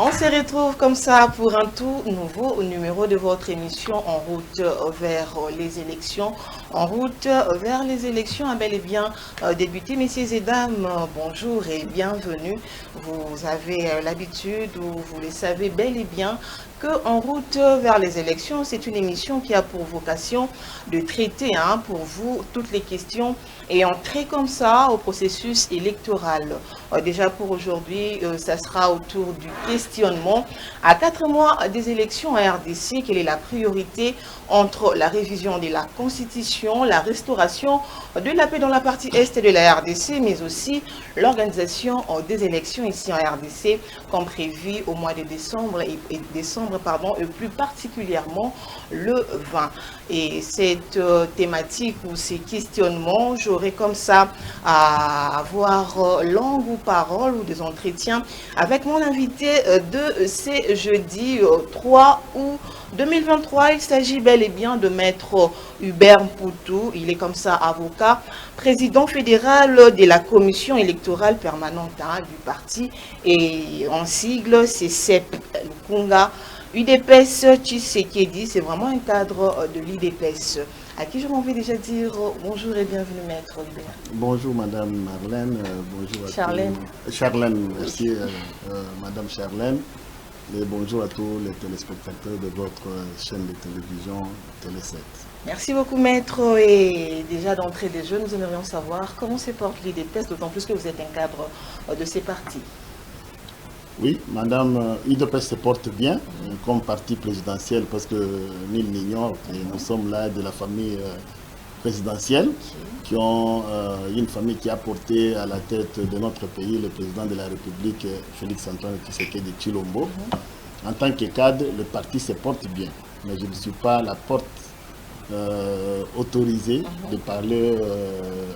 On se retrouve comme ça pour un tout nouveau numéro de votre émission En route vers les élections. En route vers les élections a bel et bien débuté. Messieurs et dames, bonjour et bienvenue. Vous avez l'habitude ou vous le savez bel et bien que En route vers les élections, c'est une émission qui a pour vocation de traiter pour vous toutes les questions et entrer comme ça au processus électoral. Déjà pour aujourd'hui, ça sera autour du questionnement. À 4 mois des élections à RDC, quelle est la priorité entre la révision de la Constitution, la restauration de la paix dans la partie Est de la RDC, mais aussi l'organisation des élections ici en RDC, comme prévu au mois de décembre et plus particulièrement le 20. Et cette thématique ou ces questionnements, j'aurai comme ça à avoir langue ou parole ou des entretiens avec mon invité de ce jeudi 3 août 2023. Il s'agit bel et bien de Maître Hubert Mpoutou. Il est comme ça avocat, président fédéral de la commission électorale permanente du parti et en sigle c'est CEP Lukunga. UDPS Tshisekedi, c'est vraiment un cadre de l'UDPS. À qui je m'en vais déjà dire bonjour et bienvenue, Maître Hubert. Bonjour, Madame Marlène. Bonjour à Charlène. Charlène, merci, Madame Charlène. Et bonjour à tous les téléspectateurs de votre chaîne de télévision Télé 7. Merci beaucoup, Maître. Et déjà d'entrée des jeux, nous aimerions savoir comment se porte l'UDPS, d'autant plus que vous êtes un cadre de ces partis. Oui, Madame, UDPS se porte bien comme parti présidentiel parce que nul n'ignore que nous sommes là de la famille présidentielle qui ont une famille qui a porté à la tête de notre pays le président de la République Félix-Antoine Tshisekedi Tshilombo. En tant que cadre, le parti se porte bien, mais je ne suis pas la porte autorisé de parler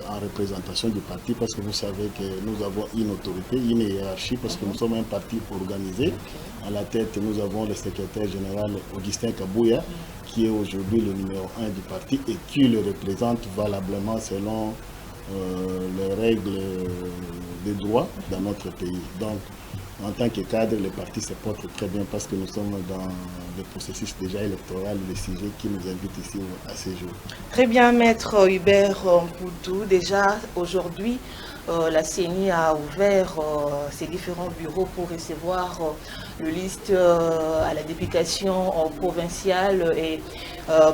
en représentation du parti parce que vous savez que nous avons une autorité, une hiérarchie parce que nous sommes un parti organisé. À la tête, nous avons le secrétaire général Augustin Kabouya qui est aujourd'hui le numéro 1 du parti et qui le représente valablement selon les règles des droits dans notre pays. Donc, en tant que cadre, le parti se porte très bien parce que nous sommes dans le processus déjà électoral, le sujet qui nous invite ici à ces jours. Très bien, Maître Hubert Mpoutou. Déjà, aujourd'hui, la CENI a ouvert ses différents bureaux pour recevoir le liste à la députation provinciale et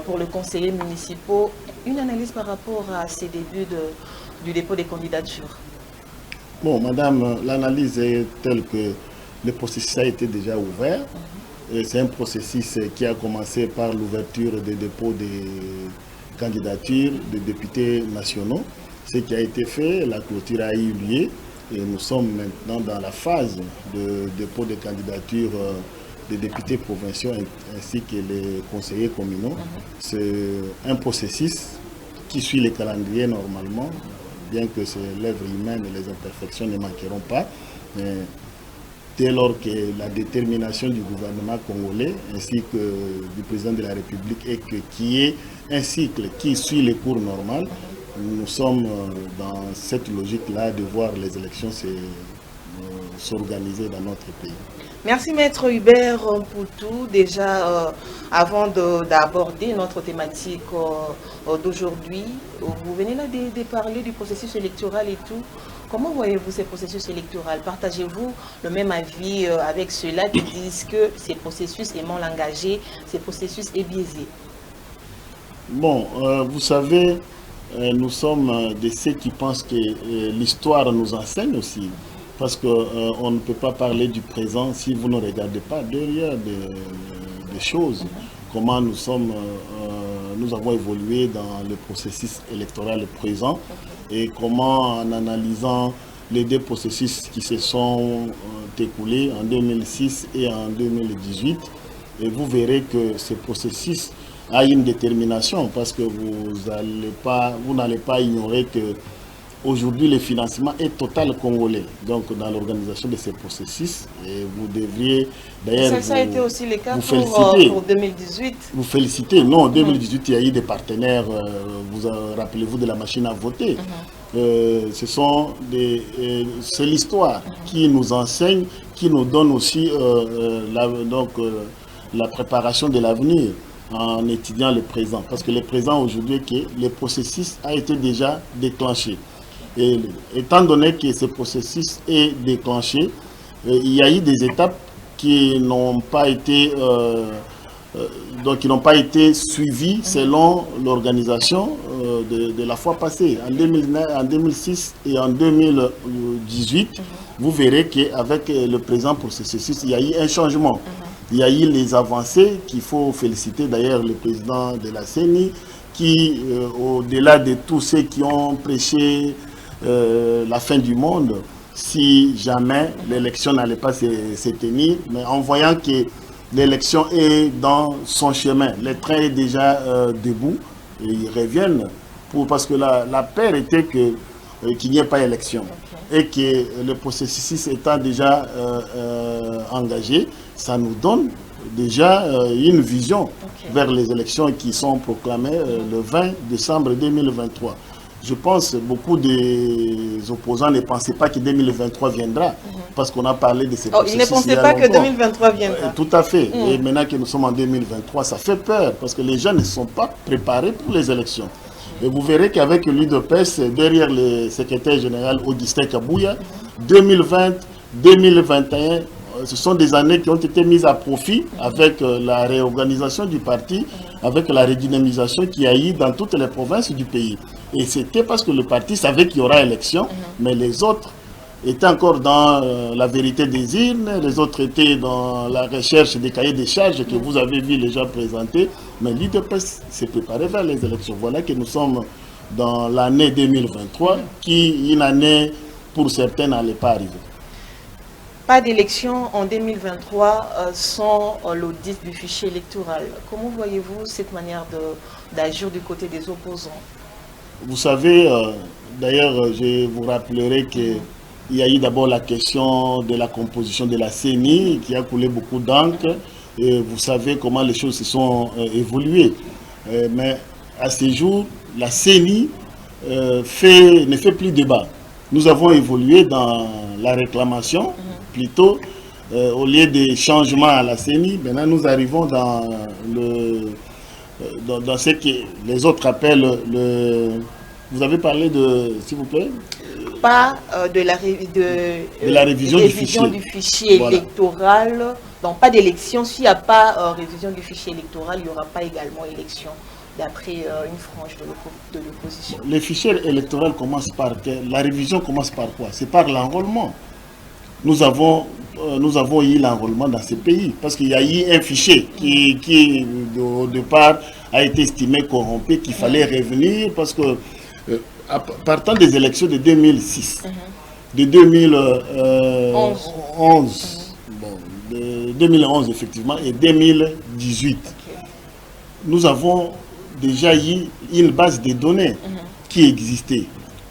pour les conseillers municipaux. Une analyse par rapport à ces débuts du dépôt des candidatures. Bon, Madame, l'analyse est telle que le processus a été déjà ouvert. C'est un processus qui a commencé par l'ouverture des dépôts des candidatures des députés nationaux. Ce qui a été fait, la clôture a eu lieu et nous sommes maintenant dans la phase de dépôt des candidatures des députés provinciaux ainsi que les conseillers communaux. C'est un processus qui suit les calendriers normalement, bien que c'est l'œuvre humaine et les imperfections ne manqueront pas. Mais dès lors que la détermination du gouvernement congolais ainsi que du président de la République est qu'il y ait un cycle qui suit les cours normaux, nous sommes dans cette logique-là de voir les élections s'organiser dans notre pays. Merci Maître Hubert Poutou. Déjà, avant d'aborder notre thématique d'aujourd'hui, vous venez là de parler du processus électoral et tout. Comment voyez-vous ces processus électoraux? Partagez-vous le même avis avec ceux-là qui disent que ces processus est mal engagé, ces processus est biaisé? Bon, vous savez, nous sommes de ceux qui pensent que l'histoire nous enseigne aussi. Parce qu'on ne peut pas parler du présent si vous ne regardez pas derrière des choses. Comment nous avons évolué dans le processus électoral présent et comment, en analysant les deux processus qui se sont écoulés en 2006 et en 2018, et vous verrez que ce processus a une détermination parce que vous n'allez pas ignorer que aujourd'hui, le financement est total congolais, donc dans l'organisation de ces processus. Et vous devriez d'ailleurs ça a été aussi le cas pour 2018. Vous félicitez. Non, en 2018, il y a eu des partenaires, rappelez-vous de la machine à voter. C'est l'histoire qui nous enseigne, qui nous donne aussi la préparation de l'avenir en étudiant le présent. Parce que le présent aujourd'hui, le processus a été déjà déclenché. Et étant donné que ce processus est déclenché, il y a eu des étapes qui n'ont pas été suivies selon l'organisation de la fois passée. En 2006 et en 2018, vous verrez qu'avec le présent processus, il y a eu un changement. Il y a eu les avancées qu'il faut féliciter d'ailleurs le président de la CENI qui, au-delà de tous ceux qui ont prêché la fin du monde, si jamais l'élection n'allait pas se tenir, mais en voyant que l'élection est dans son chemin, le train est déjà debout, et ils reviennent, parce que la peur était qu'il n'y ait pas élection, et que le processus étant déjà engagé, ça nous donne déjà une vision vers les élections qui sont proclamées le 20 décembre 2023. Je pense que beaucoup des opposants ne pensaient pas que 2023 viendra, parce qu'on a parlé de ces processus. Ils ne pensaient pas que 2023 viendra. Tout à fait. Et maintenant que nous sommes en 2023, ça fait peur, parce que les gens ne sont pas préparés pour les élections. Et vous verrez qu'avec l'UDPS, derrière le secrétaire général Augustin Kabouya, 2020, 2021, ce sont des années qui ont été mises à profit avec la réorganisation du parti, avec la redynamisation qu'il y a eu dans toutes les provinces du pays. Et c'était parce que le parti savait qu'il y aura élection, mais les autres étaient encore dans la vérité des urnes, les autres étaient dans la recherche des cahiers des charges que vous avez vu les gens présenter, mais l'UDPS s'est préparé vers les élections. Voilà que nous sommes dans l'année 2023, qui, une année pour certains, n'allait pas arriver. Pas d'élection en 2023 sans l'audit du fichier électoral. Comment voyez-vous cette manière d'agir du côté des opposants? Vous savez, d'ailleurs, je vous rappellerai qu'il y a eu d'abord la question de la composition de la CENI qui a coulé beaucoup d'encre. Et vous savez comment les choses se sont évoluées. Mais à ce jour, la CENI ne fait plus débat. Nous avons évolué dans la réclamation, plutôt, au lieu des changements à la CENI. Maintenant, nous arrivons dans ce que les autres appellent Vous avez parlé de, s'il vous plaît, pas de la révision du fichier voilà. Électoral. Donc pas d'élection. S'il n'y a pas révision du fichier électoral, il n'y aura pas également élection, d'après une frange de l'opposition. Le fichier électoral commence par... La révision commence par quoi? C'est par l'enrôlement. Nous avons eu l'enrôlement dans ces pays, parce qu'il y a eu un fichier qui au départ, a été estimé corrompu, qu'il fallait revenir, parce que partant des élections de 2006, de 2011, de 2011 effectivement, et 2018, nous avons déjà eu une base de données qui existait.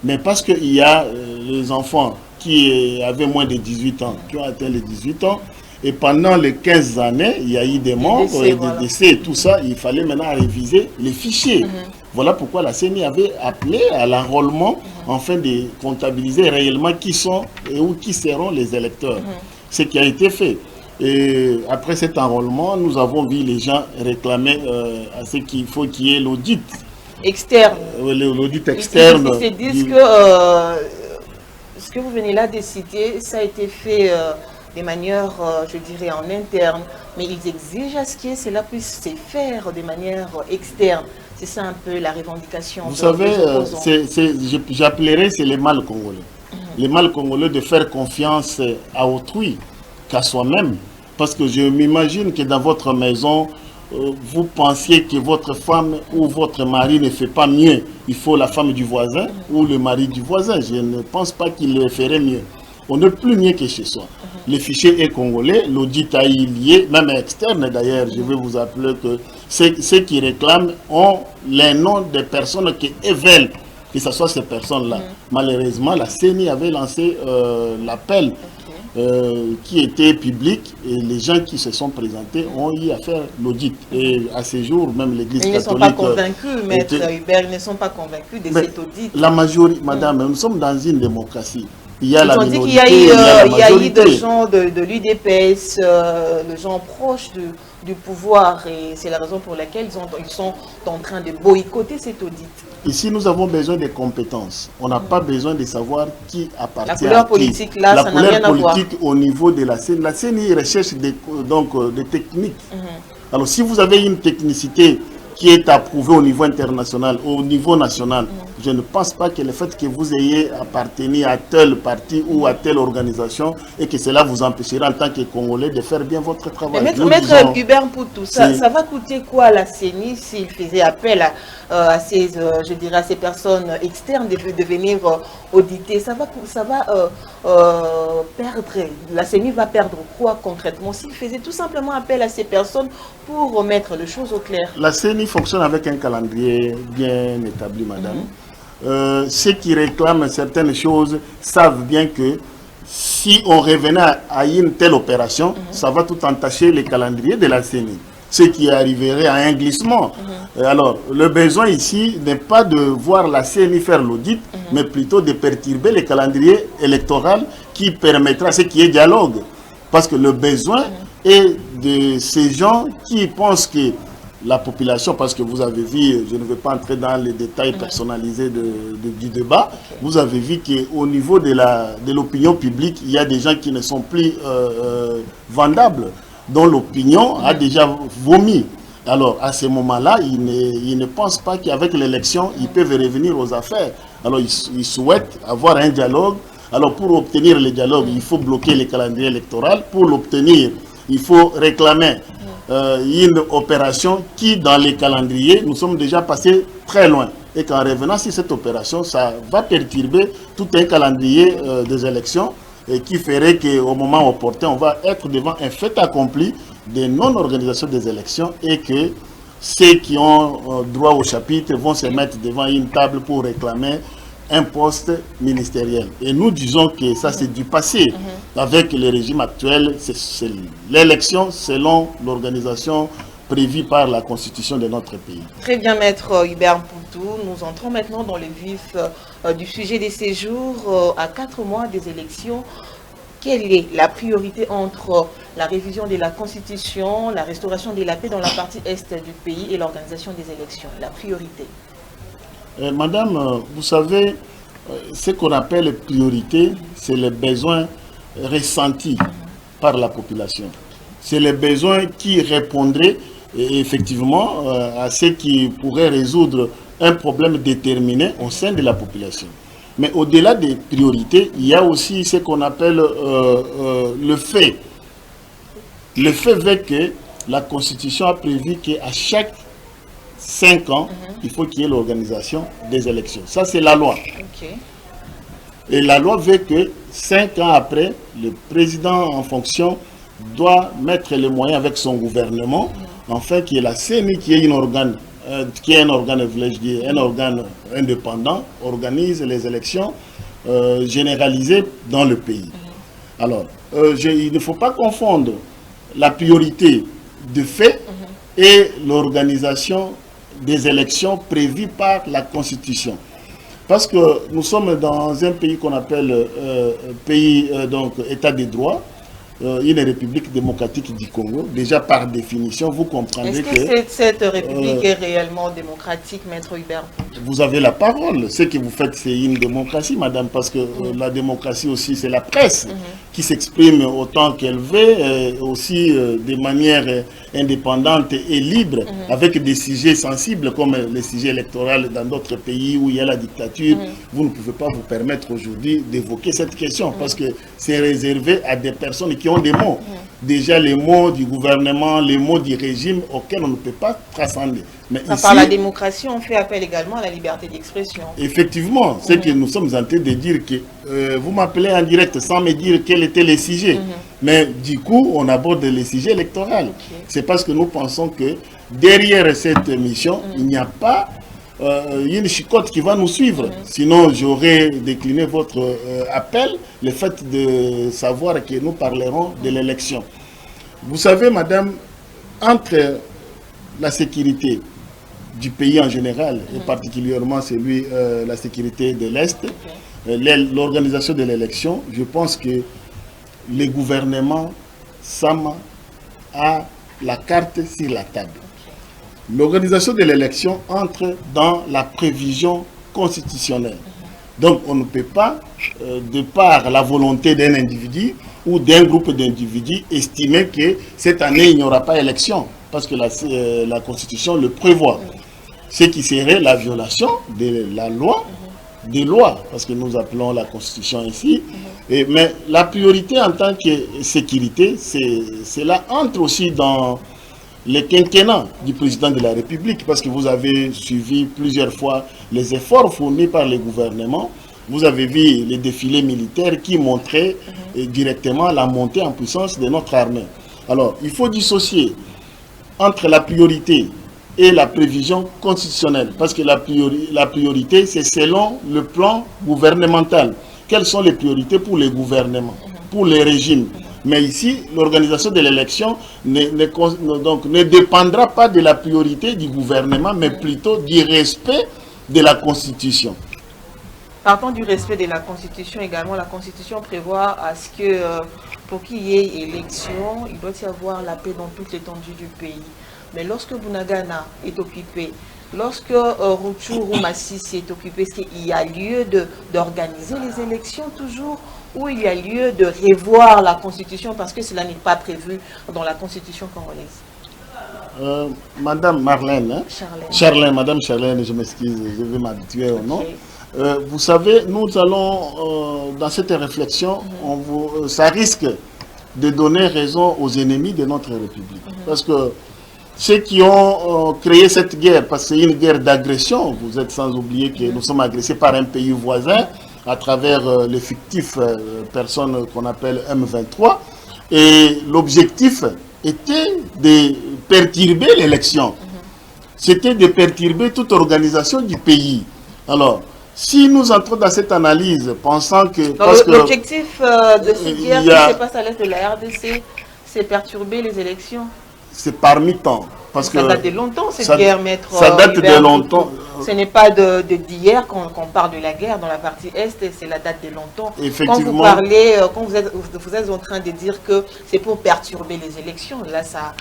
Mais parce qu'il y a les enfants qui avaient moins de 18 ans, qui ont atteint les 18 ans. Et pendant les 15 années, il y a eu des morts, des décès et tout ça. Il fallait maintenant réviser les fichiers. Voilà pourquoi la CENI avait appelé à l'enrôlement afin de comptabiliser réellement qui sont et où qui seront les électeurs. Ce qui a été fait. Et après cet enrôlement, nous avons vu les gens réclamer à ce qu'il faut qu'il y ait l'audit externe. L'audit externe. Ils se disent que ce que vous venez là de citer, ça a été fait de manière, je dirais, en interne. Mais ils exigent à ce que cela puisse se faire de manière externe. C'est ça un peu la revendication. Vous savez, j'appellerais, c'est les mal congolais. Les mal congolais de faire confiance à autrui qu'à soi-même. Parce que je m'imagine que dans votre maison, vous pensiez que votre femme ou votre mari ne fait pas mieux. Il faut la femme du voisin ou le mari du voisin. Je ne pense pas qu'il le ferait mieux. On n'est plus mieux que chez soi. Le fichier est congolais, l'audit a y lié, même externe d'ailleurs. Je vais vous appeler que ceux qui réclament ont les noms des personnes qui veulent que ce soit ces personnes-là. Malheureusement, la CENI avait lancé l'appel qui était public et les gens qui se sont présentés ont eu à faire l'audit. Et à ce jour, même l'Église catholique... Ils ne sont pas convaincus, Maître Hubert, ils ne sont pas convaincus de cet audit. La majorité, madame, nous sommes dans une démocratie. Il y a la minorité, il y a eu des gens de l'UDPS, des gens proches du pouvoir, et c'est la raison pour laquelle ils sont en train de boycotter cet audit. Ici, nous avons besoin de compétences. On n'a pas besoin de savoir qui appartient à qui. La couleur politique, là, ça n'a rien à voir. La couleur politique au niveau de la CENI. La CENI recherche des techniques. Alors, si vous avez une technicité qui est approuvée au niveau international, au niveau national, je ne pense pas que le fait que vous ayez appartenu à tel parti ou à telle organisation et que cela vous empêchera en tant que Congolais de faire bien votre travail. Maître Hubert Poutou, ça va coûter quoi à la CENI s'il faisait appel à ces, je dirais, à ces personnes externes de venir auditer? Ça va perdre, la CENI va perdre quoi concrètement s'il faisait tout simplement appel à ces personnes pour remettre les choses au clair? La CENI fonctionne avec un calendrier bien établi, madame. Ceux qui réclament certaines choses savent bien que si on revenait à une telle opération, ça va tout entacher les calendriers de la CENI. Ce qui arriverait à un glissement. Alors, le besoin ici n'est pas de voir la CENI faire l'audit, mais plutôt de perturber le calendrier électoral qui permettra à ce qu'il y ait dialogue. Parce que le besoin est de ces gens qui pensent que la population, parce que vous avez vu, je ne vais pas entrer dans les détails personnalisés du débat, vous avez vu qu'au niveau de l'opinion publique, il y a des gens qui ne sont plus vendables, dont l'opinion a déjà vomi. Alors, à ce moment-là, ils ne pensent pas qu'avec l'élection, ils peuvent revenir aux affaires. Alors, ils souhaitent avoir un dialogue. Alors, pour obtenir le dialogue, il faut bloquer le calendrier électoral. Pour l'obtenir, il faut réclamer une opération qui, dans les calendriers, nous sommes déjà passés très loin. Et qu'en revenant sur cette opération, ça va perturber tout un calendrier des élections et qui ferait qu'au moment opportun, on va être devant un fait accompli de non-organisation des élections et que ceux qui ont droit au chapitre vont se mettre devant une table pour réclamer un poste ministériel. Et nous disons que ça c'est du passé. Avec le régime actuel, c'est l'élection selon l'organisation prévue par la constitution de notre pays. Très bien, Maître Hubert Poutou. Nous entrons maintenant dans le vif du sujet des séjours. À 4 mois des élections, quelle est la priorité entre la révision de la constitution, la restauration de la paix dans la partie est du pays et l'organisation des élections? La priorité. Madame, vous savez, ce qu'on appelle priorité, c'est les besoins ressentis par la population. C'est les besoins qui répondraient effectivement à ce qui pourrait résoudre un problème déterminé au sein de la population. Mais au-delà des priorités, il y a aussi ce qu'on appelle le fait. Le fait veut que la Constitution a prévu qu'à chaque 5 ans, il faut qu'il y ait l'organisation des élections. Ça, c'est la loi. Et la loi veut que 5 ans après, le président en fonction doit mettre les moyens avec son gouvernement, afin qu'il y ait la CENI, qui est un organe, voulais-je dire, un organe indépendant, organise les élections généralisée dans le pays. Alors, il ne faut pas confondre la priorité de fait et l'organisation des élections prévues par la Constitution. Parce que nous sommes dans un pays qu'on appelle donc État de droit, une république démocratique du Congo. Déjà par définition, vous comprendrez que... Est-ce que cette république est réellement démocratique, Maître Hubert? Vous avez la parole. Ce que vous faites, c'est une démocratie, madame, parce que la démocratie aussi, c'est la presse qui s'exprime autant qu'elle veut, aussi de manière indépendante et libre, avec des sujets sensibles comme les sujets électoraux dans d'autres pays où il y a la dictature. Vous ne pouvez pas vous permettre aujourd'hui d'évoquer cette question, parce que c'est réservé à des personnes qui ont des mots. Déjà les mots du gouvernement, les mots du régime auxquels on ne peut pas transcender. Mais ici, par la démocratie, on fait appel également à la liberté d'expression. Effectivement, c'est que nous sommes en train de dire que vous m'appelez en direct sans me dire quels étaient les sujets. Mais du coup, on aborde les sujets électoraux. C'est parce que nous pensons que derrière cette mission, il n'y a pas une chicotte qui va nous suivre. Sinon, j'aurais décliné votre appel, le fait de savoir que nous parlerons de l'élection. Vous savez, madame, entre la sécurité du pays en général, et particulièrement la sécurité de l'Est, l'organisation de l'élection, je pense que le gouvernement SAMA a la carte sur la table. L'organisation de l'élection entre dans la prévision constitutionnelle. Donc on ne peut pas, de par la volonté d'un individu ou d'un groupe d'individus, estimer que cette année il n'y aura pas élection, parce que la Constitution le prévoit. Ce qui serait la violation de la loi, des lois, parce que nous appelons la Constitution ici. Mais la priorité en tant que sécurité, cela entre aussi dans le quinquennat du président de la République, parce que vous avez suivi plusieurs fois les efforts fournis par le gouvernement. Vous avez vu les défilés militaires qui montraient directement la montée en puissance de notre armée. Alors, il faut dissocier entre la priorité et la prévision constitutionnelle, parce que la priorité, c'est selon le plan gouvernemental. Quelles sont les priorités pour les gouvernements, pour les régimes? Mais ici, l'organisation de l'élection ne dépendra pas de la priorité du gouvernement, mais plutôt du respect de la Constitution. Partant du respect de la Constitution également, la Constitution prévoit à ce que pour qu'il y ait élection, il doit y avoir la paix dans toute l'étendue du pays. Mais lorsque Bunagana est occupé, lorsque Rutshuru Masisi est occupé, est-ce qu'il y a lieu d'organiser les élections toujours, ou il y a lieu de revoir la Constitution parce que cela n'est pas prévu dans la Constitution congolaise? Madame Marlène, hein? Charlène, Madame Charlène, je m'excuse, je vais m'habituer au nom. Vous savez, nous allons, dans cette réflexion, ça risque de donner raison aux ennemis de notre République. Parce que ceux qui ont créé cette guerre, parce que c'est une guerre d'agression, vous êtes sans oublier que nous sommes agressés par un pays voisin à travers les fictifs personnes qu'on appelle M23. Et l'objectif était de perturber l'élection. C'était de perturber toute organisation du pays. Alors, si nous entrons dans cette analyse, pensant que... L'objectif de cette guerre qui se passe à l'est de la RDC, c'est perturber les élections. C'est parmi tant. Parce ça que date de longtemps, cette guerre, maître. Ça date de longtemps. Ce n'est pas d'hier qu'on parle de la guerre dans la partie Est, c'est la date de longtemps. Effectivement. Quand vous parlez, quand vous êtes en train de dire que c'est pour perturber les élections, là, ça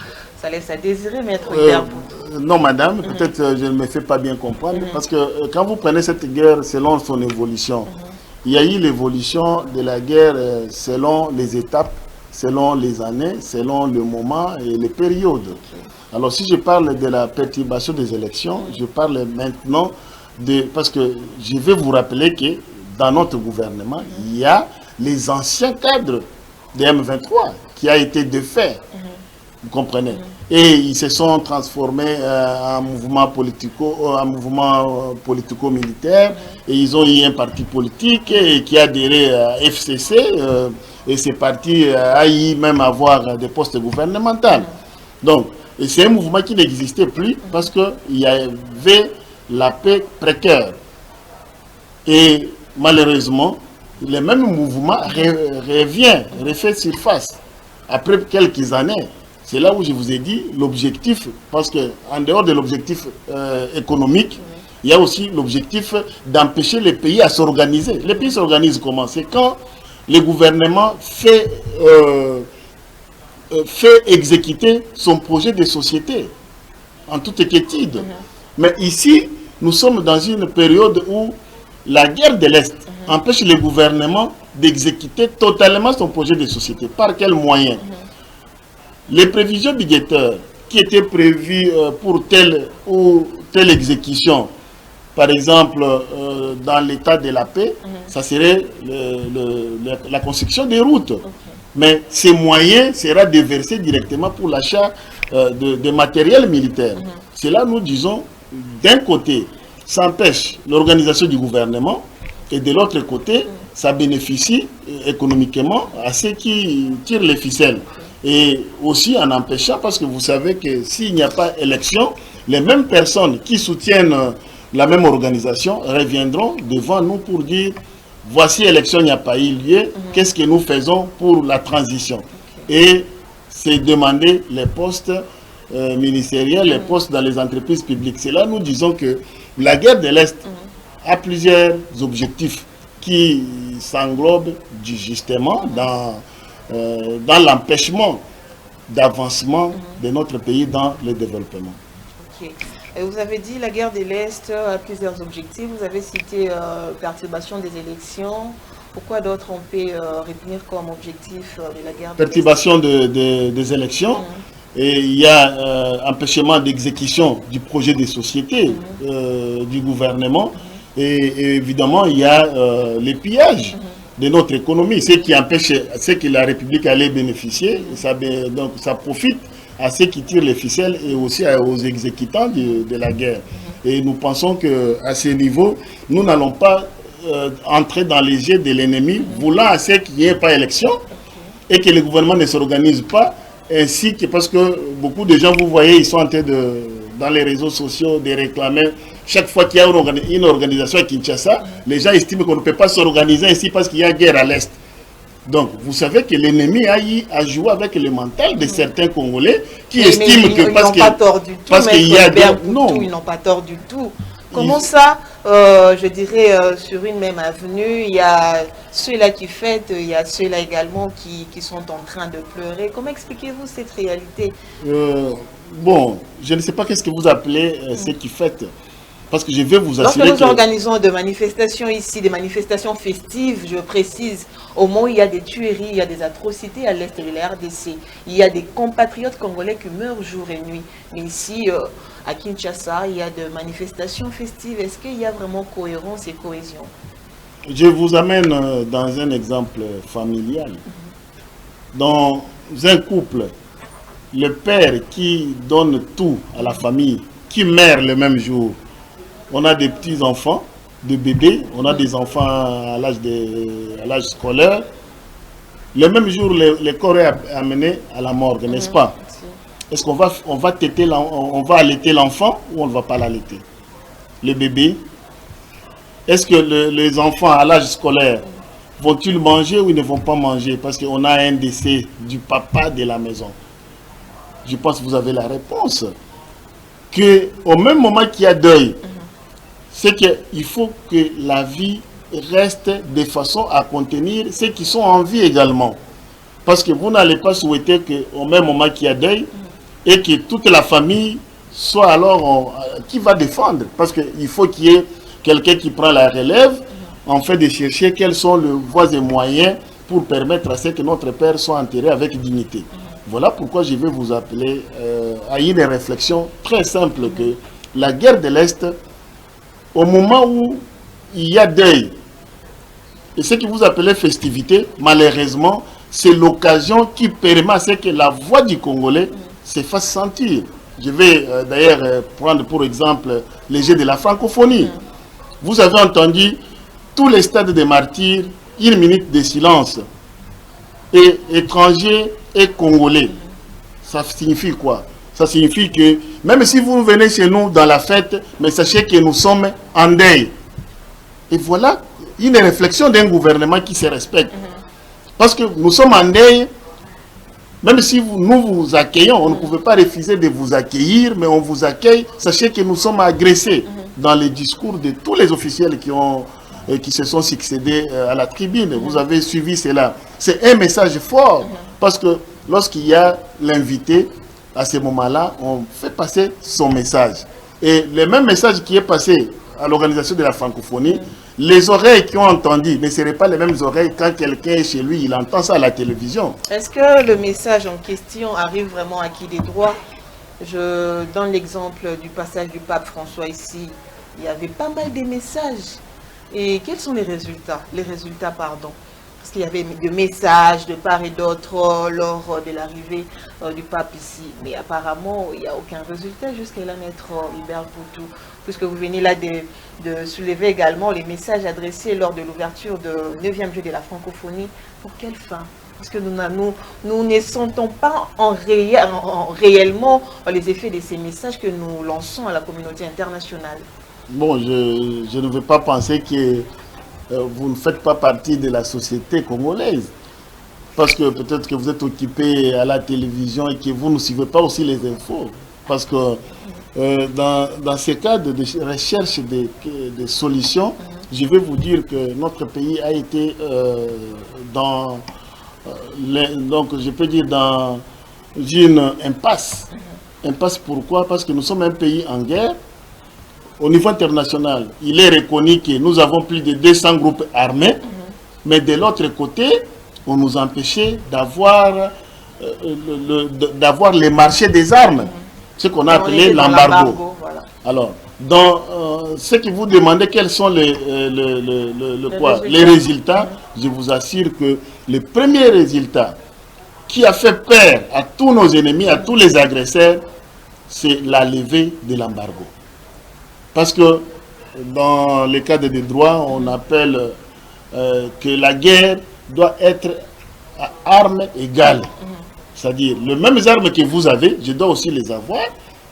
laisse à désirer, maître. Non, madame, peut-être je ne me fais pas bien comprendre, parce que quand vous prenez cette guerre selon son évolution, il y a eu l'évolution de la guerre selon les étapes, selon les années, selon le moment et les périodes. Alors si je parle de la perturbation des élections, je parle maintenant de... Parce que je vais vous rappeler que dans notre gouvernement, il y a les anciens cadres de M23 qui a été défait. Vous comprenez? Et ils se sont transformés en mouvement politico-militaire. Et ils ont eu un parti politique qui a adhéré à FCC. Et ce parti a eu même avoir des postes gouvernementaux. Donc, c'est un mouvement qui n'existait plus parce qu'il y avait la paix précaire. Et malheureusement, le même mouvement revient, refait surface après quelques années. C'est là où je vous ai dit l'objectif, parce qu'en dehors de l'objectif économique, il y a aussi l'objectif d'empêcher les pays à s'organiser. Les pays s'organisent comment? C'est quand le gouvernement fait exécuter son projet de société en toute quiétude. Mais ici, nous sommes dans une période où la guerre de l'Est empêche le gouvernement d'exécuter totalement son projet de société. Par quels moyens? Les prévisions budgétaires qui étaient prévues pour telle ou telle exécution, par exemple, dans l'état de la paix, ça serait la construction des routes. Mais ces moyens seront déversés directement pour l'achat de matériel militaire. C'est là nous disons, d'un côté, ça empêche l'organisation du gouvernement, et de l'autre côté, ça bénéficie économiquement à ceux qui tirent les ficelles. Et aussi en empêchant, parce que vous savez que s'il n'y a pas élection, les mêmes personnes qui soutiennent la même organisation reviendront devant nous pour dire voici élection, il n'y a pas eu lieu, qu'est-ce que nous faisons pour la transition? Et c'est demander les postes ministériels, les postes dans les entreprises publiques. C'est là nous disons que la guerre de l'Est a plusieurs objectifs qui s'englobent justement dans l'empêchement d'avancement de notre pays dans le développement. Okay. Et vous avez dit la guerre de l'Est a plusieurs objectifs. Vous avez cité perturbation des élections. Pourquoi d'autres on peut retenir comme objectif de la guerre de l'Est? Perturbation des élections. Et il y a empêchement d'exécution du projet de société du gouvernement. Et évidemment, il y a les pillages de notre économie, ce qui empêche, ce que la République allait bénéficier. Donc ça profite à ceux qui tirent les ficelles et aussi aux exécutants de la guerre. Et nous pensons qu'à ce niveau, nous n'allons pas entrer dans les jets de l'ennemi, voulant à ce qu'il n'y ait pas élection et que le gouvernement ne s'organise pas, ainsi que parce que beaucoup de gens, vous voyez, ils sont en train de, dans les réseaux sociaux, de réclamer. Chaque fois qu'il y a une organisation à Kinshasa, les gens estiment qu'on ne peut pas s'organiser ainsi parce qu'il y a guerre à l'Est. Donc, vous savez que l'ennemi a joué avec le mental de certains Congolais qui estiment que parce qu'il y a guerre... Non, ils n'ont pas tort du tout. Comment ça, je dirais, sur une même avenue, il y a ceux-là qui fêtent, il y a ceux-là également qui sont en train de pleurer. Comment expliquez-vous cette réalité? Bon, je ne sais pas qu'est-ce que vous appelez ceux qui fêtent. Parce que je vais vous assurer lorsque nous organisons des manifestations ici, des manifestations festives, je précise, au moment où il y a des tueries, il y a des atrocités à l'est de la RDC, il y a des compatriotes congolais qui meurent jour et nuit. Mais ici, à Kinshasa, il y a des manifestations festives. Est-ce qu'il y a vraiment cohérence et cohésion? Je vous amène dans un exemple familial. Dans un couple, le père qui donne tout à la famille, qui meurt le même jour, on a des petits-enfants, des bébés, on a des enfants à l'âge scolaire. Le même jour, le corps est amené à la morgue, n'est-ce pas? Est-ce qu'on va allaiter l'enfant ou on ne va pas l'allaiter? Le bébé? Est-ce que les enfants à l'âge scolaire vont-ils manger ou ils ne vont pas manger? Parce qu'on a un décès du papa de la maison. Je pense que vous avez la réponse. Qu'au même moment qu'il y a deuil, c'est qu'il faut que la vie reste de façon à contenir ceux qui sont en vie également. Parce que vous n'allez pas souhaiter qu'au même moment qu'il y a deuil, et que toute la famille soit alors qui va défendre. Parce qu'il faut qu'il y ait quelqu'un qui prend la relève, en fait de chercher quels sont les voies et moyens pour permettre à ce que notre père soit enterré avec dignité. Voilà pourquoi je vais vous appeler à une réflexion très simple que la guerre de l'Est, au moment où il y a deuil, et ce que vous appelez festivité, malheureusement, c'est l'occasion qui permet à ce que la voix du Congolais se fasse sentir. Je vais d'ailleurs prendre pour exemple les Jeux de la francophonie. Vous avez entendu tous les stades des martyrs, une minute de silence. Et étrangers et Congolais. Ça signifie quoi? Ça signifie que même si vous venez chez nous dans la fête, mais sachez que nous sommes en deuil. Et voilà une réflexion d'un gouvernement qui se respecte. Parce que nous sommes en deuil, même si nous vous accueillons, on ne pouvait pas refuser de vous accueillir, mais on vous accueille. Sachez que nous sommes agressés dans les discours de tous les officiels qui se sont succédés à la tribune. Vous avez suivi cela. C'est un message fort, parce que lorsqu'il y a l'invité, à ce moment-là, on fait passer son message. Et le même message qui est passé à l'organisation de la francophonie, les oreilles qui ont entendu ne seraient pas les mêmes oreilles quand quelqu'un est chez lui, il entend ça à la télévision. Est-ce que le message en question arrive vraiment à qui des droits? Je donne l'exemple du passage du pape François ici. Il y avait pas mal de messages. Et quels sont les résultats? Les résultats, pardon. Parce qu'il y avait des messages de part et d'autre lors de l'arrivée du pape ici. Mais apparemment, il n'y a aucun résultat jusqu'à là, maître Hubert Poutou. Puisque vous venez là de soulever également les messages adressés lors de l'ouverture du 9e jeu de la francophonie. Pour quelle fin? Parce que nous ne sentons pas réellement les effets de ces messages que nous lançons à la communauté internationale. Bon, je ne veux pas penser que vous ne faites pas partie de la société congolaise. Parce que peut-être que vous êtes occupé à la télévision et que vous ne suivez pas aussi les infos. Parce que dans ces cas de recherche de solutions, je vais vous dire que notre pays a été donc je peux dire dans une impasse. Impasse pourquoi? Parce que nous sommes un pays en guerre. Au niveau international, il est reconnu que nous avons plus de 200 groupes armés, mais de l'autre côté, on nous empêchait d'avoir les marchés des armes, ce qu'on a appelé l'embargo. Voilà. Alors, dans ce que vous demandez, quels sont les résultats, je vous assure que le premier résultat qui a fait peur à tous nos ennemis, à tous les agresseurs, c'est la levée de l'embargo. Parce que dans le cadre des droits, on appelle que la guerre doit être à armes égales. C'est-à-dire, les mêmes armes que vous avez, je dois aussi les avoir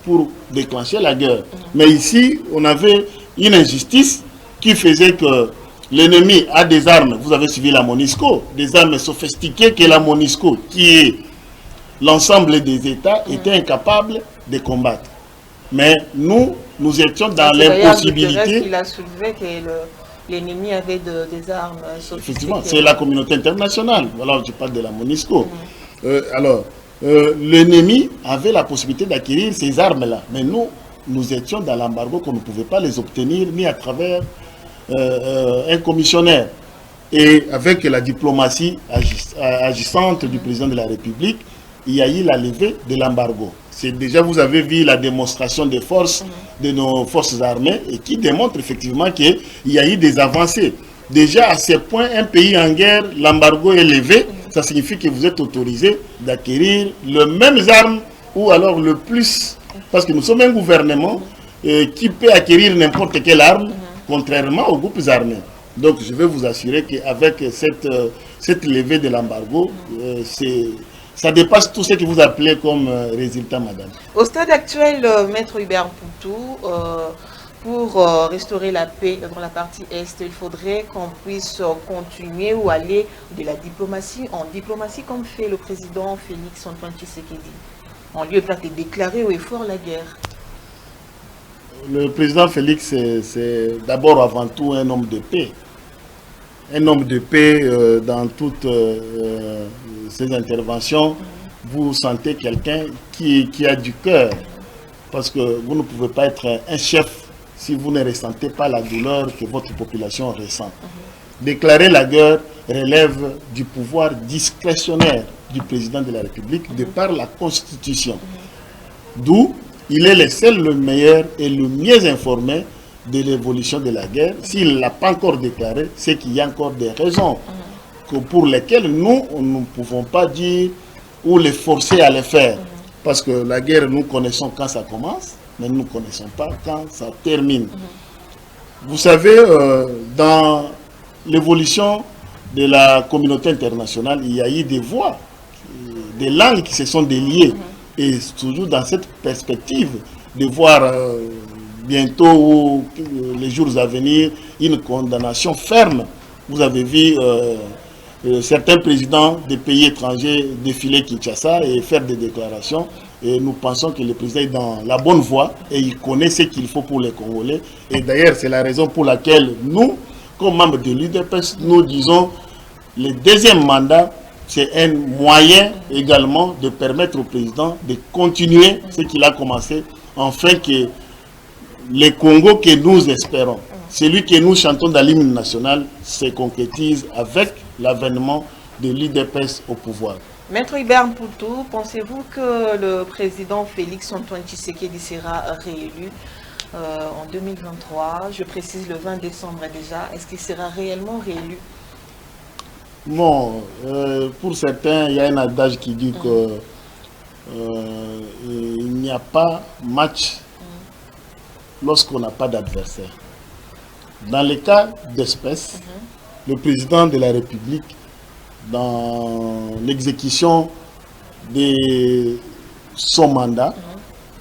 pour déclencher la guerre. Mais ici, on avait une injustice qui faisait que l'ennemi a des armes. Vous avez suivi la MONUSCO, des armes sophistiquées que la MONUSCO, qui est l'ensemble des États, était incapable de combattre. Mais nous étions dans l'impossibilité. Il a soulevé que l'ennemi avait des armes sophistiquées. Effectivement, c'est la communauté internationale. Voilà, je parle de la MONUSCO. L'ennemi avait la possibilité d'acquérir ces armes-là. Mais nous étions dans l'embargo qu'on ne pouvait pas les obtenir ni à travers un commissionnaire. Et avec la diplomatie agissante du président de la République, il y a eu la levée de l'embargo. Déjà, vous avez vu la démonstration des forces de nos forces armées et qui démontre effectivement qu'il y a eu des avancées. Déjà, à ce point, un pays en guerre, l'embargo est levé. Ça signifie que vous êtes autorisé d'acquérir les mêmes armes ou alors le plus. Parce que nous sommes un gouvernement qui peut acquérir n'importe quelle arme, contrairement aux groupes armés. Donc, je vais vous assurer qu'avec cette levée de l'embargo, ça dépasse tout ce que vous appelez comme résultat, madame. Au stade actuel, maître Hubert Poutou, pour restaurer la paix dans la partie Est, il faudrait qu'on puisse continuer ou aller de la diplomatie en diplomatie comme fait le président Félix Antoine Tshisekedi, en lieu de déclarer au effort la guerre. Le président Félix, c'est d'abord avant tout un homme de paix. Un homme de paix dans toutes ses interventions. Vous sentez quelqu'un qui a du cœur. Parce que vous ne pouvez pas être un chef si vous ne ressentez pas la douleur que votre population ressent. Déclarer la guerre relève du pouvoir discrétionnaire du président de la République de par la Constitution. D'où il est le seul, le meilleur et le mieux informé de l'évolution de la guerre. S'il ne l'a pas encore déclaré, c'est qu'il y a encore des raisons pour lesquelles nous ne pouvons pas dire ou les forcer à le faire. Parce que la guerre, nous connaissons quand ça commence, mais nous ne connaissons pas quand ça termine. Vous savez, dans l'évolution de la communauté internationale, il y a eu des voix, des langues qui se sont déliées. Et toujours dans cette perspective de voir bientôt ou les jours à venir une condamnation ferme Vous avez vu certains présidents des pays étrangers défiler Kinshasa et faire des déclarations. Et nous pensons que le président est dans la bonne voie et il connaît ce qu'il faut pour les Congolais. Et d'ailleurs, c'est la raison pour laquelle nous, comme membres de l'UDPS, nous disons le deuxième mandat, c'est un moyen également de permettre au président de continuer ce qu'il a commencé, afin que les Congo que nous espérons, celui que nous chantons dans l'hymne national, se concrétise avec l'avènement de l'UDPS au pouvoir. Maître Hubert Mpoutou, pensez-vous que le président Félix Antoine Tshisekedi sera réélu en 2023? Je précise le 20 décembre déjà. Est-ce qu'il sera réellement réélu? Bon, pour certains, il y a un adage qui dit que il n'y a pas match lorsqu'on n'a pas d'adversaire. Dans les cas d'espèce, le président de la République, dans l'exécution de son mandat,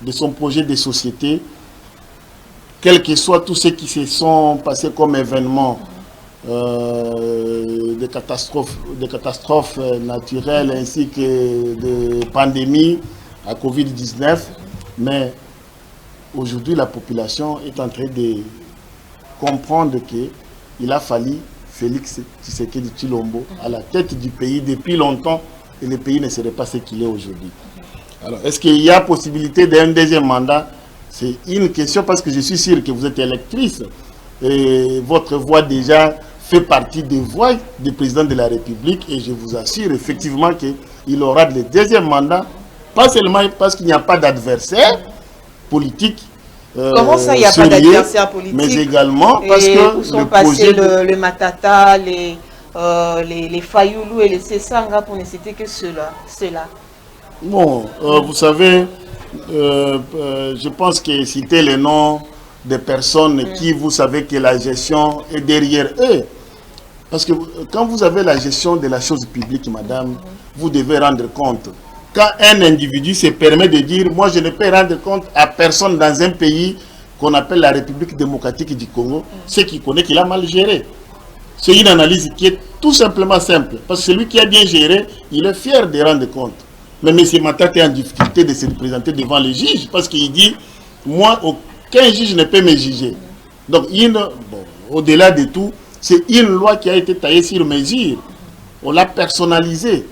de son projet de société, quels que soient tous ceux qui se sont passés comme événements, des catastrophes naturelles ainsi que de pandémies à Covid-19, mais aujourd'hui la population est en train de comprendre qu'il a fallu Félix Tshisekedi Tshilombo à la tête du pays depuis longtemps et le pays ne serait pas ce qu'il est aujourd'hui. Alors, est-ce qu'il y a possibilité d'un deuxième mandat? C'est une question parce que je suis sûr que vous êtes électrice et votre voix déjà fait partie des voix du président de la République et je vous assure effectivement qu'il aura le deuxième mandat, pas seulement parce qu'il n'y a pas d'adversaire politique. Comment ça, il n'y a pas d'adversaire politique? Mais également parce que où sont passés le Matata, les Fayoulou et les Sessanga pour ne citer que cela. Bon, vous savez, je pense que citer les noms des personnes qui vous savez que la gestion est derrière eux. Parce que quand vous avez la gestion de la chose publique, madame, vous devez rendre compte. Quand un individu se permet de dire, moi je ne peux rendre compte à personne dans un pays qu'on appelle la République démocratique du Congo, c'est qu'il connaît qu'il a mal géré. C'est une analyse qui est tout simplement simple. Parce que celui qui a bien géré, il est fier de rendre compte. Mais M. Matata est en difficulté de se présenter devant les juges parce qu'il dit, moi, aucun juge ne peut me juger. Donc, au-delà de tout, c'est une loi qui a été taillée sur mesure. On l'a personnalisée,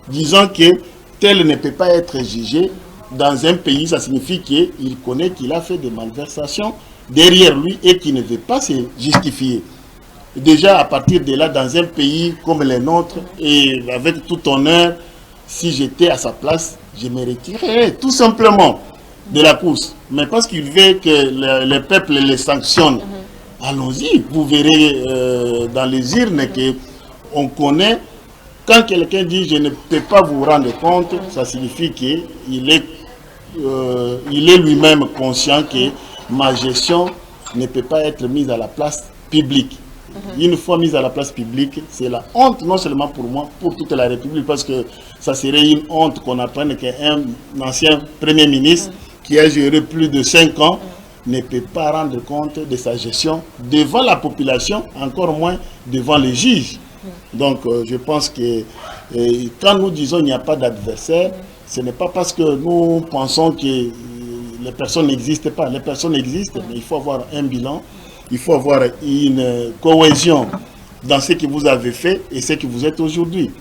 disant que tel ne peut pas être jugé dans un pays. Ça signifie qu'il connaît qu'il a fait des malversations derrière lui et qu'il ne veut pas se justifier. Déjà, à partir de là, dans un pays comme le nôtre, et avec tout honneur, si j'étais à sa place, je me retirerais tout simplement de la course. Mais parce qu'il veut que le peuple les sanctionne, allons-y. Vous verrez dans les urnes qu'on connaît. Quand quelqu'un dit « je ne peux pas vous rendre compte », ça signifie qu'il est, lui-même conscient que ma gestion ne peut pas être mise à la place publique. Une fois mise à la place publique, c'est la honte non seulement pour moi, pour toute la République, parce que ça serait une honte qu'on apprenne qu'un ancien Premier ministre qui a géré plus de 5 ans ne peut pas rendre compte de sa gestion devant la population, encore moins devant les juges. Donc je pense que quand nous disons qu'il n'y a pas d'adversaire, ce n'est pas parce que nous pensons que les personnes n'existent pas. Les personnes existent, mais il faut avoir un bilan. Il faut avoir une cohésion dans ce que vous avez fait et ce que vous êtes aujourd'hui.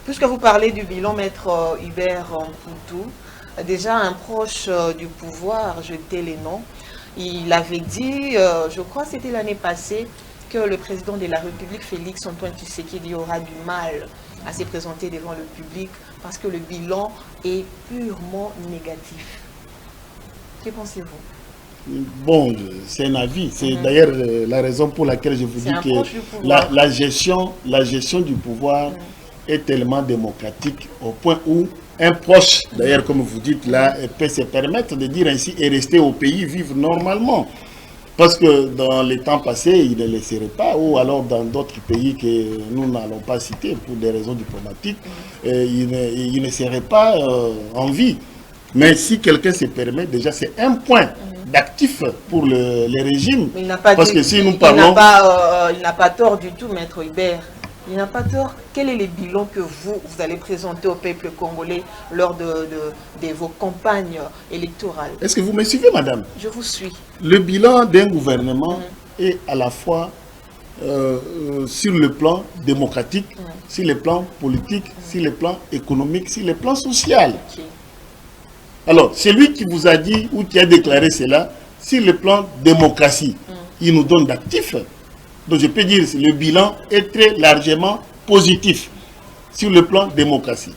Puisque vous parlez du bilan, Maître Hubert Mpoutou, déjà un proche du pouvoir, je tais les noms, il avait dit, je crois que c'était l'année passée, que le président de la République, Félix Antoine Tshisekedi, aura du mal à se présenter devant le public parce que le bilan est purement négatif. Que pensez-vous? Bon, c'est un avis. C'est d'ailleurs la raison pour laquelle je vous dis que la gestion du pouvoir est tellement démocratique au point où un proche, d'ailleurs comme vous dites là, peut se permettre de dire ainsi et rester au pays, vivre normalement. Parce que dans les temps passés, il ne le serait pas, ou alors dans d'autres pays que nous n'allons pas citer pour des raisons diplomatiques, il ne serait pas en vie. Mais si quelqu'un se permet, déjà c'est un point d'actifs pour les régimes. Mais il n'a pas parce dit, que si nous parlons... il n'a pas tort du tout, Maître Hubert. Il n'a pas tort. Quel est le bilan que vous allez présenter au peuple congolais lors de vos campagnes électorales? Est-ce que vous me suivez, madame? Je vous suis. Le bilan d'un gouvernement est à la fois sur le plan démocratique, sur le plan politique, sur le plan économique, sur le plan social. Okay. Alors, celui qui vous a dit ou qui a déclaré cela, sur le plan démocratie, il nous donne d'actifs. Donc je peux dire que le bilan est très largement positif sur le plan démocratie.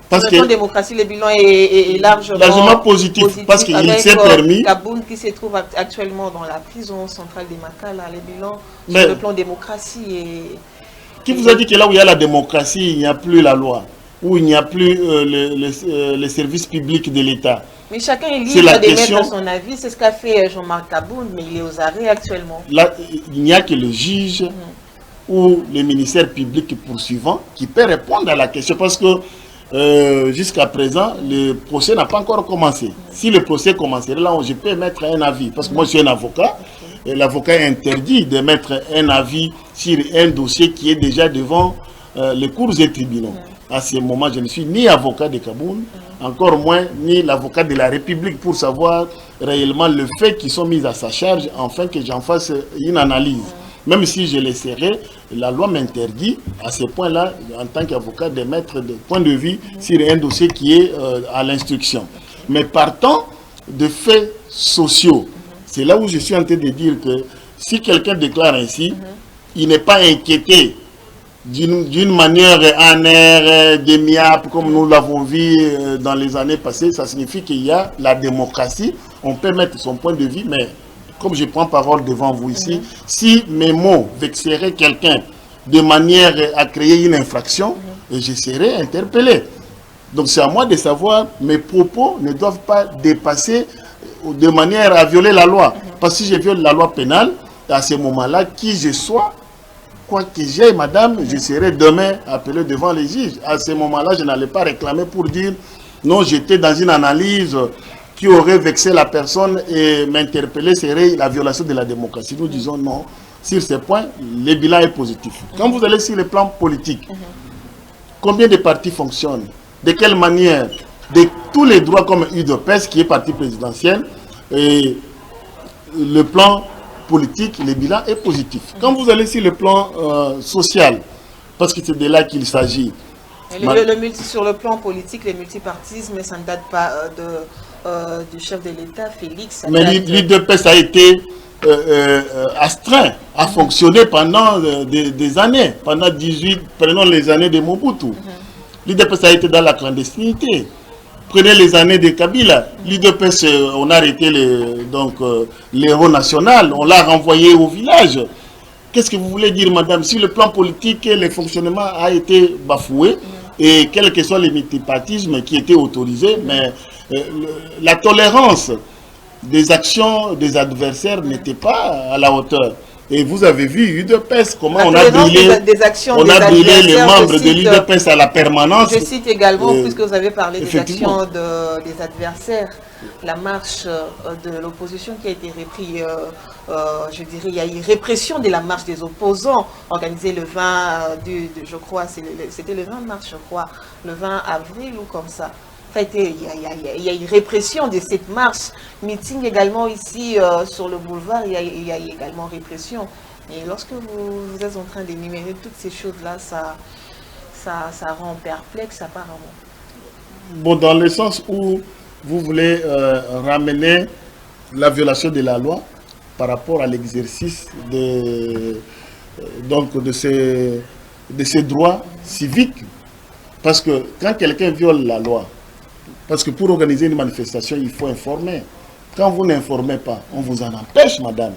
Parce sur le plan démocratie, le bilan est largement positif parce qu'il s'est permis... Kaboun qui se trouve actuellement dans la prison centrale de Makala, le bilan sur le plan démocratie est... Qui vous a dit que là où il y a la démocratie, il n'y a plus la loi, où il n'y a plus le service public de l'État? Mais chacun est libre d'émettre son avis, c'est ce qu'a fait Jean-Marc Kaboun, mais il est aux arrêts actuellement. Là, il n'y a que le juge ou le ministère public poursuivant qui peut répondre à la question, parce que jusqu'à présent, le procès n'a pas encore commencé. Si le procès commencerait, là, je peux émettre un avis, parce que moi je suis un avocat, et l'avocat est interdit de mettre un avis sur un dossier qui est déjà devant les cours et tribunaux. À ce moment, je ne suis ni avocat de Kaboun, encore moins ni l'avocat de la République pour savoir réellement le fait qui sont mis à sa charge, afin que j'en fasse une analyse. Même si je le serais, la loi m'interdit à ce point-là, en tant qu'avocat, de mettre des points de vue sur un dossier qui est à l'instruction. Mais partant de faits sociaux, c'est là où je suis en train de dire que si quelqu'un déclare ainsi, il n'est pas inquiété d'une manière amère, démiable, comme nous l'avons vu dans les années passées. Ça signifie qu'il y a la démocratie. On peut mettre son point de vue, mais comme je prends parole devant vous ici, si mes mots vexeraient quelqu'un de manière à créer une infraction, je serai interpellé. Donc c'est à moi de savoir, mes propos ne doivent pas dépasser de manière à violer la loi. Parce que si je viole la loi pénale, à ce moment-là, qui je sois, quoi que j'aie, madame, je serai demain appelé devant les juges. À ce moment-là, je n'allais pas réclamer pour dire non, j'étais dans une analyse qui aurait vexé la personne et m'interpeller serait la violation de la démocratie. Nous disons non. Sur ce point, le bilan est positif. Quand vous allez sur le plan politique, combien de partis fonctionnent? De quelle manière? De tous les droits comme UDPS, qui est parti présidentiel, et le plan politique, le bilan est positif. Quand vous allez sur le plan social, parce que c'est de là qu'il s'agit. Sur le plan politique, le multipartisme, ça ne date pas du chef de l'État, Félix. Mais l'UDPS a été astreint à fonctionner pendant des années, pendant prenons les années de Mobutu. L'UDPS a été dans la clandestinité. Prenez les années de Kabila. L'UDPS, on a arrêté l'héros national, on l'a renvoyé au village. Qu'est-ce que vous voulez dire, madame? Si le plan politique et le fonctionnement a été bafoué, et quel que soit le multipartisme qui était autorisé, mais la tolérance des actions des adversaires n'était pas à la hauteur. Et vous avez vu UDPS, comment on a brûlé les membres de l'UDPS à la permanence. Je cite également, puisque vous avez parlé des actions des adversaires, la marche de l'opposition qui a été reprise, je dirais, il y a eu répression de la marche des opposants, organisée le 20, je crois, c'était le 20 mars, je crois, le 20 avril ou comme ça. En fait, il y a une répression de cette marche. Meeting également ici sur le boulevard, il y a également répression. Et lorsque vous êtes en train d'énumérer toutes ces choses-là, ça rend perplexe apparemment. Bon, dans le sens où vous voulez ramener la violation de la loi par rapport à l'exercice de ces droits civiques. Parce que quand quelqu'un viole la loi, parce que pour organiser une manifestation, il faut informer. Quand vous n'informez pas, on vous en empêche, madame.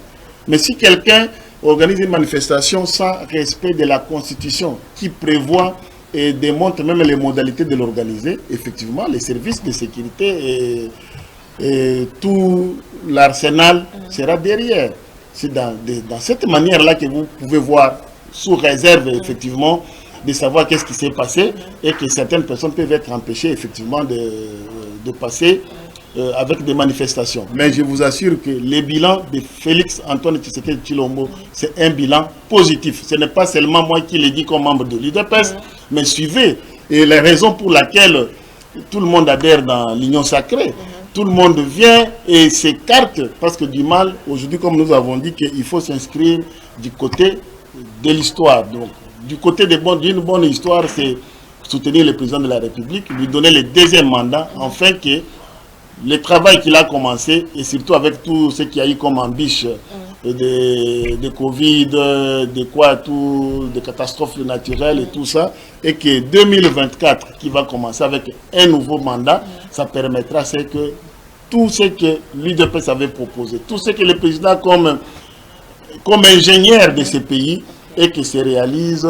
Mais si quelqu'un organise une manifestation sans respect de la Constitution, qui prévoit et démontre même les modalités de l'organiser, effectivement, les services de sécurité et tout l'arsenal sera derrière. C'est dans cette manière-là que vous pouvez voir, sous réserve, effectivement, de savoir qu'est-ce qui s'est passé et que certaines personnes peuvent être empêchées effectivement de passer avec des manifestations. Mais je vous assure que le bilan de Félix Antoine Tshisekedi Tshilombo, c'est un bilan positif. Ce n'est pas seulement moi qui le dis comme membre de l'UDPS, mais suivez. Et les raisons pour lesquelles tout le monde adhère dans l'Union sacrée, tout le monde vient et s'écarte, parce que du mal, aujourd'hui, comme nous avons dit, qu'il faut s'inscrire du côté de l'histoire. Donc, du côté d'une bonne histoire, c'est soutenir le président de la République, lui donner le deuxième mandat, afin que le travail qu'il a commencé, et surtout avec tout ce qu'il y a eu comme embûche de Covid, de catastrophes naturelles et tout ça, et que 2024, qui va commencer avec un nouveau mandat, ça permettra que tout ce que l'UDPS avait proposé, tout ce que le président comme ingénieur de ce pays, et que se réalise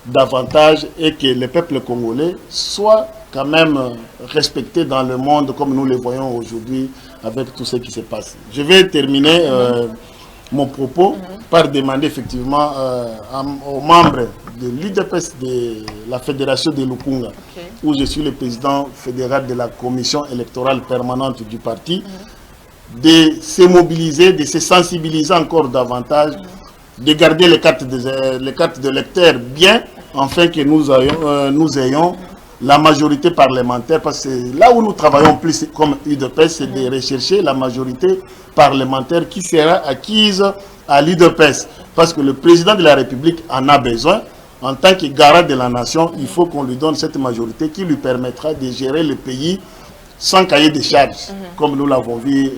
davantage et que le peuple congolais soit quand même respecté dans le monde comme nous le voyons aujourd'hui avec tout ce qui se passe. Je vais terminer mon propos par demander effectivement aux membres de l'UDPS de la Fédération de Lukunga, où je suis le président fédéral de la commission électorale permanente du parti, de se mobiliser, de se sensibiliser encore davantage, de garder les cartes de lecteurs bien, afin que nous ayons la majorité parlementaire, parce que là où nous travaillons plus comme UDPS, c'est de rechercher la majorité parlementaire qui sera acquise à l'UDPS. Parce que le président de la République en a besoin. En tant que garant de la nation, il faut qu'on lui donne cette majorité qui lui permettra de gérer le pays sans cahier de charges, comme nous l'avons vu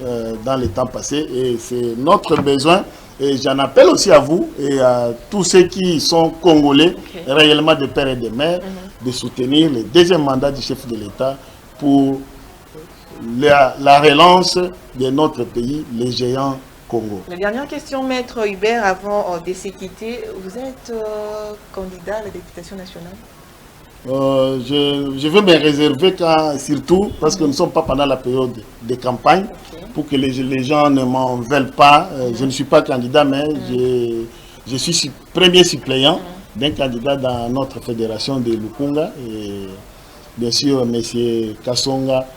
dans les temps passés. Et c'est notre besoin. Et j'en appelle aussi à vous et à tous ceux qui sont congolais, réellement de père et de mère, de soutenir le deuxième mandat du chef de l'État pour la relance de notre pays, les géants Congo. La dernière question, Maître Hubert, avant de se quitter. Vous êtes candidat à la députation nationale? Je veux me réserver surtout parce que nous ne sommes pas pendant la période de campagne, pour que les gens ne m'en veulent pas. Je ne suis pas candidat, mais je suis premier suppléant d'un candidat dans notre fédération de Lukunga. Et bien sûr, M. Kassonga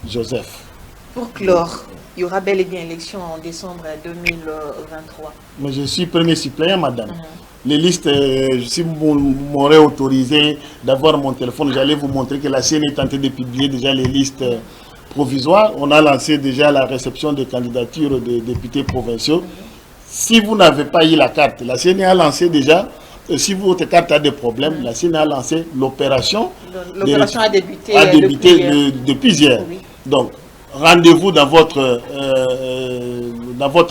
Joseph. Pour clore, il y aura bel et bien élection en décembre 2023. Mais je suis premier suppléant, madame. Les listes, si vous m'aurez autorisé d'avoir mon téléphone, j'allais vous montrer que la CENI est en train de publier déjà les listes provisoires. On a lancé déjà la réception des candidatures des députés provinciaux. Si vous n'avez pas eu la carte, la CENI a lancé déjà, si votre carte a des problèmes, la CENI a lancé l'opération. L'opération a débuté, depuis hier. Oui. Donc, rendez-vous dans votre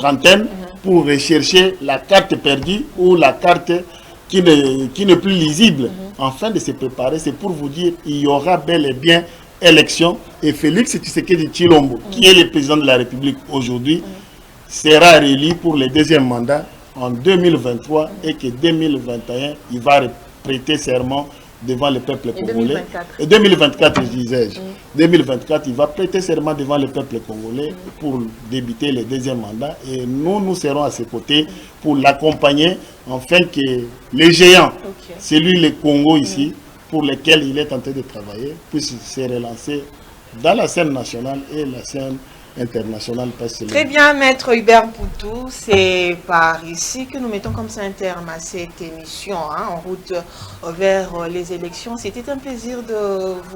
antenne pour rechercher la carte perdue ou la carte qui n'est plus lisible. Afin de se préparer, c'est pour vous dire qu'il y aura bel et bien élection. Et Félix Tshisekedi Tshilombo, qui est le président de la République aujourd'hui, sera réélu pour le deuxième mandat en 2023 et que 2021, il va prêter serment devant le peuple congolais. Et 2024, je disais. 2024, il va prêter serment devant le peuple congolais pour débuter le deuxième mandat. Et nous serons à ses côtés pour l'accompagner, afin que les géants, celui le Congo ici, pour lesquels il est en train de travailler, puissent se relancer dans la scène nationale et la scène internationale. Très bien, Maître Hubert Poutou, c'est par ici que nous mettons comme ça un terme à cette émission, en route vers les élections. C'était un plaisir de vous